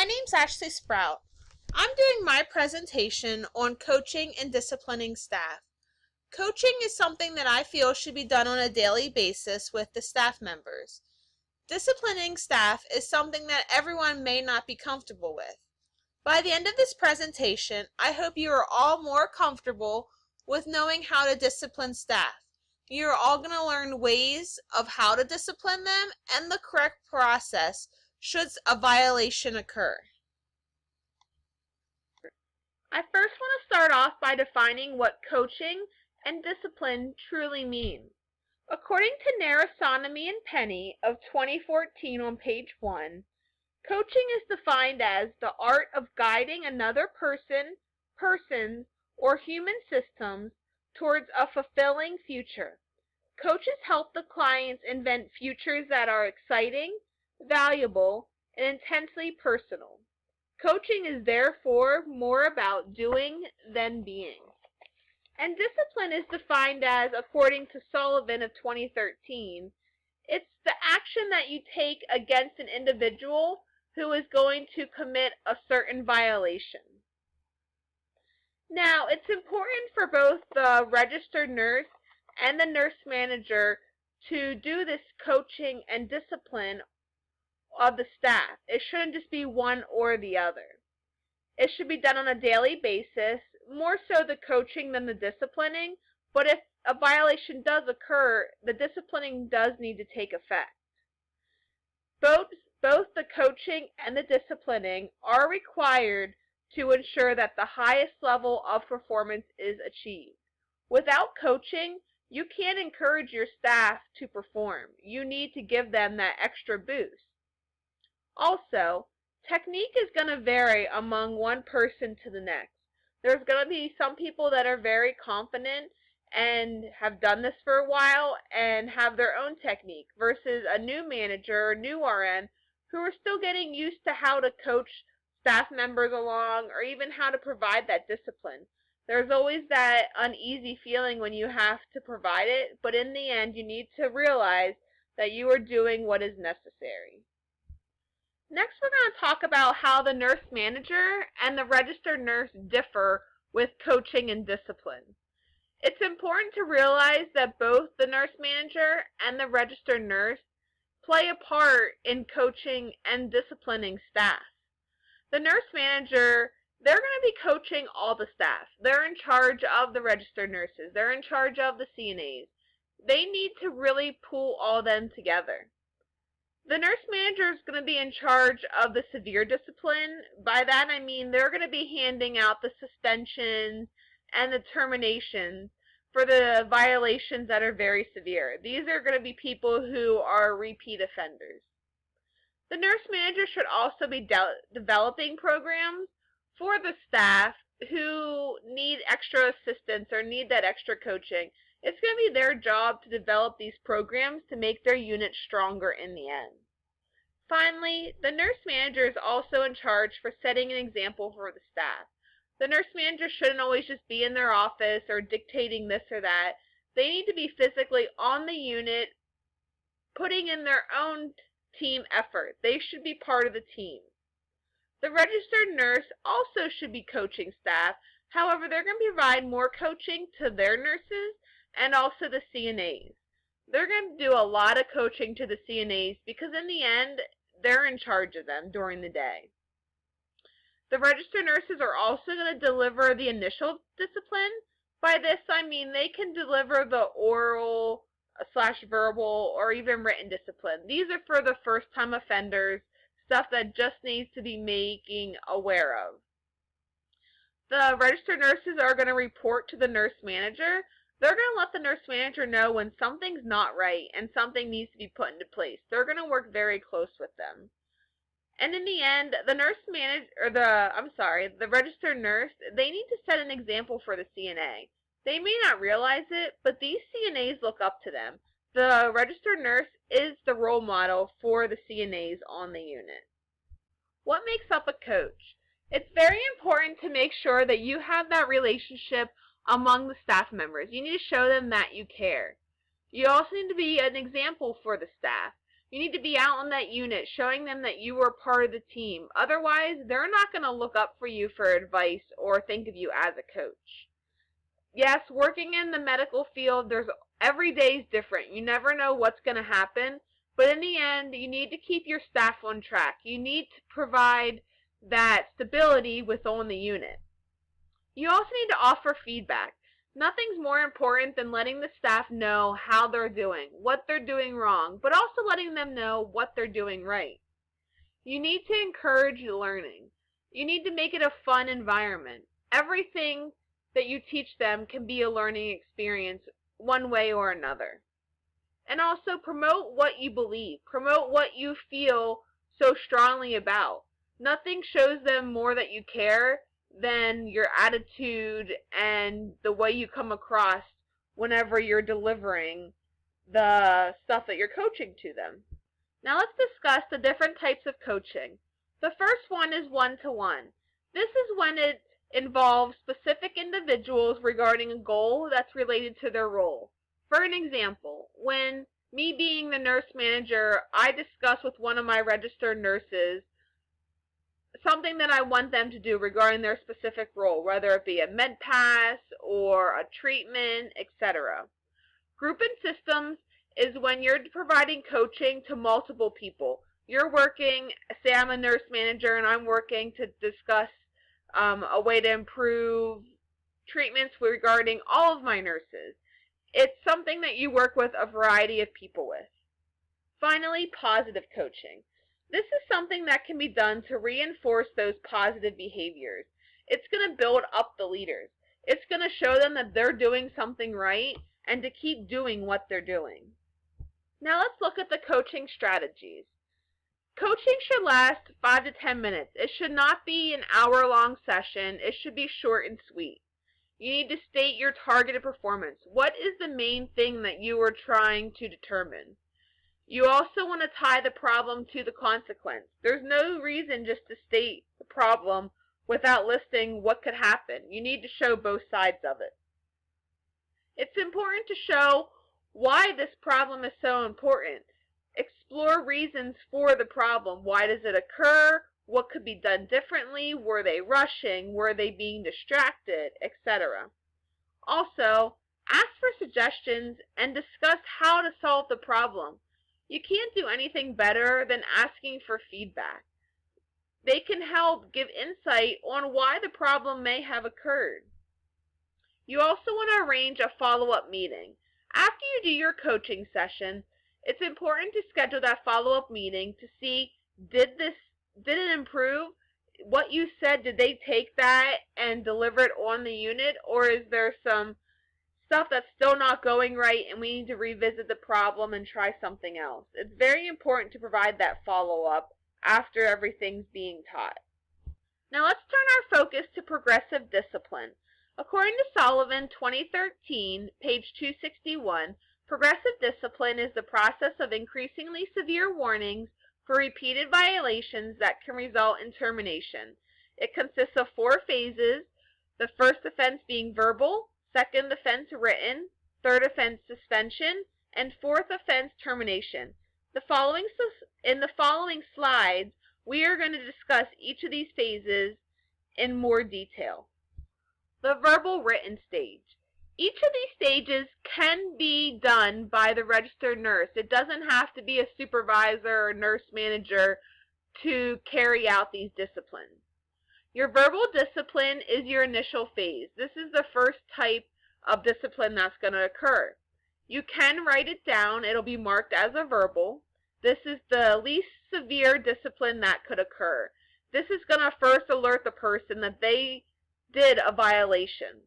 My name's Ashley Sprout. I'm doing my presentation on coaching and disciplining staff. Coaching is something that I feel should be done on a daily basis with the staff members. Disciplining staff is something that everyone may not be comfortable with. By the end of this presentation, I hope you are all more comfortable with knowing how to discipline staff. You are all going to learn ways of how to discipline them and the correct process should a violation occur. I first want to start off by defining what coaching and discipline truly mean. According to Narasimhan and Penny of 2014 on page 1, coaching is defined as the art of guiding another person, persons, or human systems towards a fulfilling future. Coaches help the clients invent futures that are exciting, valuable, and intensely personal. Coaching is therefore more about doing than being. And discipline is defined as, according to Sullivan of 2013, it's the action that you take against an individual who is going to commit a certain violation. Now, it's important for both the registered nurse and the nurse manager to do this coaching and discipline of the staff. It shouldn't just be one or the other. It should be done on a daily basis, more so the coaching than the disciplining, but if a violation does occur, the disciplining does need to take effect. Both the coaching and the disciplining are required to ensure that the highest level of performance is achieved. Without coaching, you can't encourage your staff to perform. You need to give them that extra boost. Also, technique is going to vary among one person to the next. There's going to be some people that are very confident and have done this for a while and have their own technique versus a new manager or new RN who are still getting used to how to coach staff members along or even how to provide that discipline. There's always that uneasy feeling when you have to provide it, but in the end you need to realize that you are doing what is necessary. Next, we're going to talk about how the nurse manager and the registered nurse differ with coaching and discipline. It's important to realize that both the nurse manager and the registered nurse play a part in coaching and disciplining staff. The nurse manager, they're going to be coaching all the staff. They're in charge of the registered nurses. They're in charge of the CNAs. They need to really pull all of them together. The nurse manager is going to be in charge of the severe discipline. By that I mean they're going to be handing out the suspensions and the terminations for the violations that are very severe. These are going to be people who are repeat offenders. The nurse manager should also be developing programs for the staff who need extra assistance or need that extra coaching. It's going to be their job to develop these programs to make their unit stronger in the end. Finally, the nurse manager is also in charge for setting an example for the staff. The nurse manager shouldn't always just be in their office or dictating this or that. They need to be physically on the unit, putting in their own team effort. They should be part of the team. The registered nurse also should be coaching staff. However, they're going to provide more coaching to their nurses and also the CNAs. They're going to do a lot of coaching to the CNAs because in the end, they're in charge of them during the day. The registered nurses are also going to deliver the initial discipline. By this, I mean they can deliver the oral / verbal or even written discipline. These are for the first-time offenders, stuff that just needs to be making aware of. The registered nurses are going to report to the nurse manager. They're going to let the nurse manager know when something's not right and something needs to be put into place. They're going to work very close with them. And in the end, the nurse manager, or the registered nurse, they need to set an example for the CNA. They may not realize it, but these CNAs look up to them. The registered nurse is the role model for the CNAs on the unit. What makes up a coach? It's very important to make sure that you have that relationship among the staff members. You need to show them that you care. You also need to be an example for the staff. You need to be out on that unit, showing them that you are part of the team. Otherwise, they're not going to look up for you for advice or think of you as a coach. Yes, working in the medical field, every day is different. You never know what's going to happen. But in the end, you need to keep your staff on track. You need to provide that stability within the unit. You also need to offer feedback. Nothing's more important than letting the staff know how they're doing, what they're doing wrong, but also letting them know what they're doing right. You need to encourage learning. You need to make it a fun environment. Everything that you teach them can be a learning experience one way or another. And also promote what you believe. Promote what you feel so strongly about. Nothing shows them more that you care than your attitude and the way you come across whenever you're delivering the stuff that you're coaching to them. Now let's discuss the different types of coaching. The first one is one-to-one. This is when it involves specific individuals regarding a goal that's related to their role. For an example, when me being the nurse manager, I discuss with one of my registered nurses something that I want them to do regarding their specific role, whether it be a med pass or a treatment, etc. Group and systems is when you're providing coaching to multiple people. You're working, say I'm a nurse manager and I'm working to discuss a way to improve treatments regarding all of my nurses. It's something that you work with a variety of people with. Finally, positive coaching. This is something that can be done to reinforce those positive behaviors. It's going to build up the leaders. It's going to show them that they're doing something right and to keep doing what they're doing. Now let's look at the coaching strategies. Coaching should last 5 to 10 minutes. It should not be an hour-long session. It should be short and sweet. You need to state your targeted performance. What is the main thing that you are trying to determine? You also want to tie the problem to the consequence. There's no reason just to state the problem without listing what could happen. You need to show both sides of it. It's important to show why this problem is so important. Explore reasons for the problem. Why does it occur? What could be done differently? Were they rushing? Were they being distracted? Etc. Also, ask for suggestions and discuss how to solve the problem. You can't do anything better than asking for feedback. They can help give insight on why the problem may have occurred. You also want to arrange a follow-up meeting. After you do your coaching session, it's important to schedule that follow-up meeting to see, did it improve? What you said, did they take that and deliver it on the unit, or is there some stuff that's still not going right and we need to revisit the problem and try something else? It's very important to provide that follow-up after everything's being taught. Now let's turn our focus to progressive discipline. According to Sullivan 2013, page 261, progressive discipline is the process of increasingly severe warnings for repeated violations that can result in termination. It consists of 4 phases, the first offense being verbal, second offense written, third offense suspension, and fourth offense termination. In the following slides, we are going to discuss each of these phases in more detail. The verbal written stage. Each of these stages can be done by the registered nurse. It doesn't have to be a supervisor or nurse manager to carry out these disciplines. Your verbal discipline is your initial phase. This is the first type of discipline that's going to occur. You can write it down. It'll be marked as a verbal. This is the least severe discipline that could occur. This is going to first alert the person that they did a violation.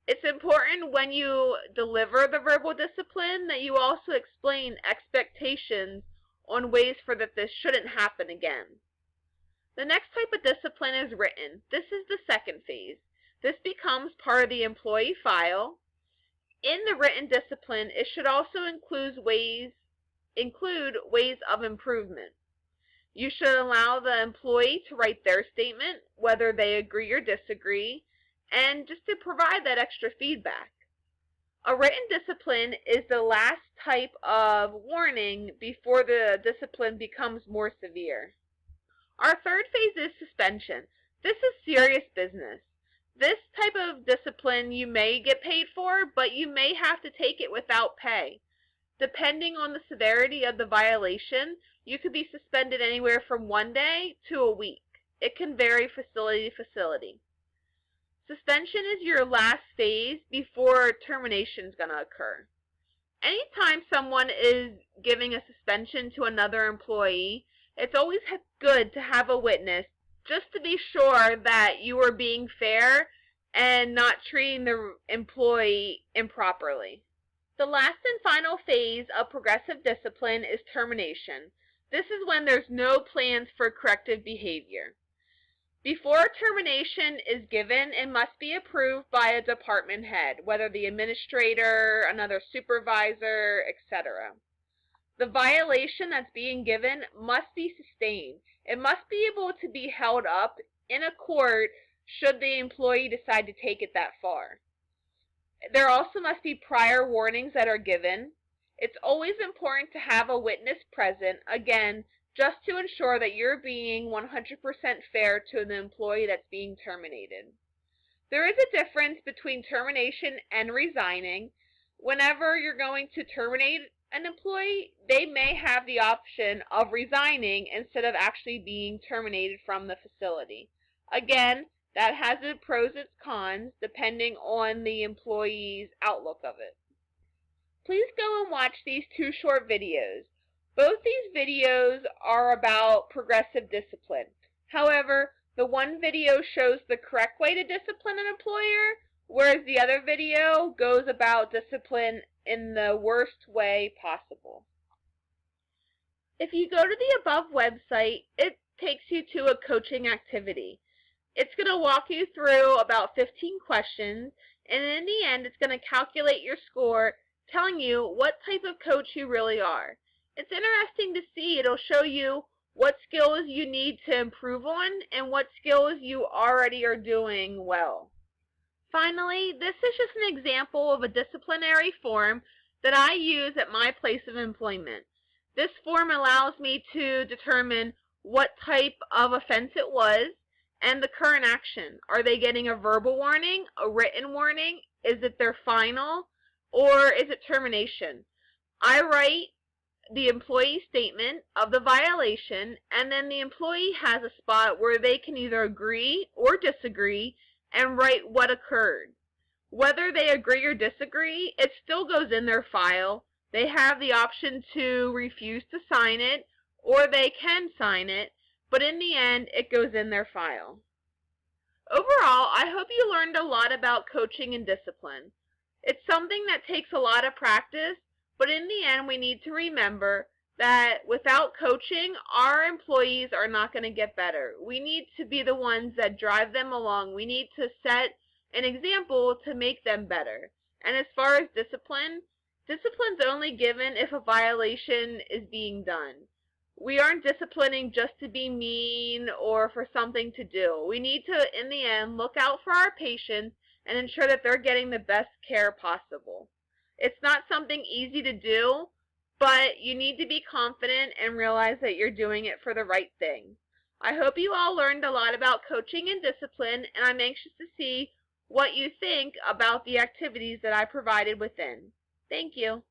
It's important when you deliver the verbal discipline that you also explain expectations on ways for that this shouldn't happen again. The next type of discipline is written. This is the second phase. This becomes part of the employee file. In the written discipline, it should also include ways of improvement. You should allow the employee to write their statement, whether they agree or disagree, and just to provide that extra feedback. A written discipline is the last type of warning before the discipline becomes more severe. Our third phase is suspension. This is serious business. This type of discipline you may get paid for, but you may have to take it without pay. Depending on the severity of the violation, you could be suspended anywhere from 1 day to a week. It can vary facility to facility. Suspension is your last phase before termination is going to occur. Anytime someone is giving a suspension to another employee, it's always good to have a witness just to be sure that you are being fair and not treating the employee improperly. The last and final phase of progressive discipline is termination. This is when there's no plans for corrective behavior. Before termination is given, it must be approved by a department head, whether the administrator, another supervisor, etc. The violation that's being given must be sustained. It must be able to be held up in a court should the employee decide to take it that far. There also must be prior warnings that are given. It's always important to have a witness present, again, just to ensure that you're being 100% fair to the employee that's being terminated. There is a difference between termination and resigning. Whenever you're going to terminate an employee, they may have the option of resigning instead of actually being terminated from the facility. Again, that has its pros and cons depending on the employee's outlook of it. Please go and watch these 2 short videos. Both these videos are about progressive discipline. However, the one video shows the correct way to discipline an employer, whereas the other video goes about discipline in the worst way possible. If you go to the above website, it takes you to a coaching activity. It's going to walk you through about 15 questions, and in the end, it's going to calculate your score, telling you what type of coach you really are. It's interesting to see. It'll show you what skills you need to improve on and what skills you already are doing well. Finally, this is just an example of a disciplinary form that I use at my place of employment. This form allows me to determine what type of offense it was and the current action. Are they getting a verbal warning, a written warning? Is it their final, or is it termination? I write the employee statement of the violation, and then the employee has a spot where they can either agree or disagree and write what occurred. Whether they agree or disagree, it still goes in their file. They have the option to refuse to sign it, or they can sign it, but in the end, it goes in their file. Overall, I hope you learned a lot about coaching and discipline. It's something that takes a lot of practice, but in the end, we need to remember that without coaching, our employees are not going to get better. We need to be the ones that drive them along. We need to set an example to make them better. And as far as discipline's only given if a violation is being done. We aren't disciplining just to be mean or for something to do. We need to, in the end, look out for our patients and ensure that they're getting the best care possible. It's not something easy to do, but you need to be confident and realize that you're doing it for the right thing. I hope you all learned a lot about coaching and discipline, and I'm anxious to see what you think about the activities that I provided within. Thank you.